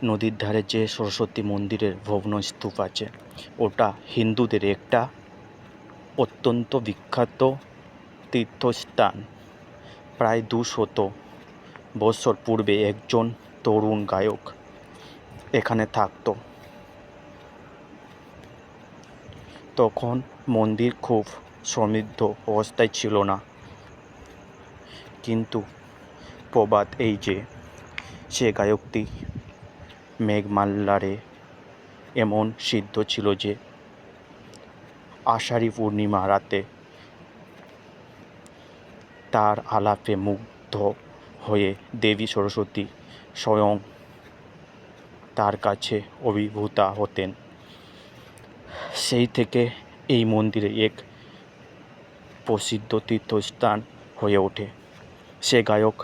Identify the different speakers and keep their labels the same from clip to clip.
Speaker 1: নদীর ধারে যে সরস্বতী মন্দিরের ভগ্ন স্তূপ আছে, ওটা হিন্দুদের একটা অত্যন্ত বিখ্যাত তীর্থস্থান। প্রায় 200 বছর পূর্বে একজন তরুণ গায়ক এখানে থাকতো। তখন মন্দির খুব সমৃদ্ধ অবস্থায় ছিল না, কিন্তু প্রবাদ এই যে সে গায়কটি মেঘমাল্লারে এমন সিদ্ধ ছিল যে আষাঢ়ী পূর্ণিমা রাতে তার আলাপে মুগ্ধ হয়ে দেবী সরস্বতী স্বয়ং তার কাছে অভিভূতা হতেন। সেই থেকে এই মন্দিরে এক প্রসিদ্ধ তীর্থস্থান হয়ে ওঠে। সে গায়ক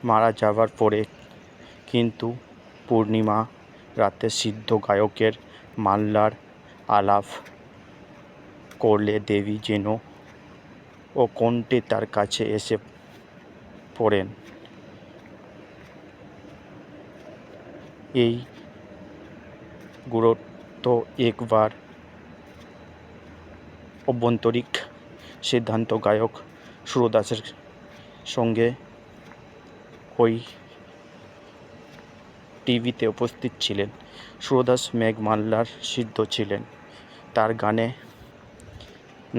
Speaker 1: মারা যাওয়ার পরে কিন্তু পূর্ণিমা রাতে সিদ্ধ গায়কের মাল্লার আলাপ করলে দেবী যেন অকণ্ঠে তার কাছে এসে পড়েন। এই গুরুত্ব একবার অভ্যন্তরিক সিদ্ধান্ত গায়ক সুরদাসের সঙ্গে ওই টিভিতে উপস্থিত ছিলেন। সুরদাস মেঘমাল্লার সিদ্ধ ছিলেন। তার গানে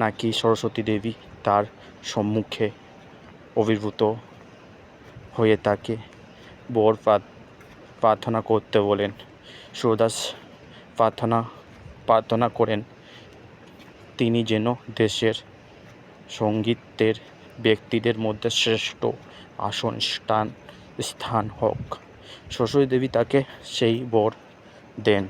Speaker 1: নাকি সরস্বতী দেবী তার সম্মুখে আবির্ভূত হয়ে তাকে বর প্রার্থনা করতে বলেন। সুরদাস প্রার্থনা করেন তিনি যেন দেশের সঙ্গীতের ব্যক্তিদের মধ্যে শ্রেষ্ঠ স্থান হোক। সরস্বতী দেবী তাকে সেই বর দেন।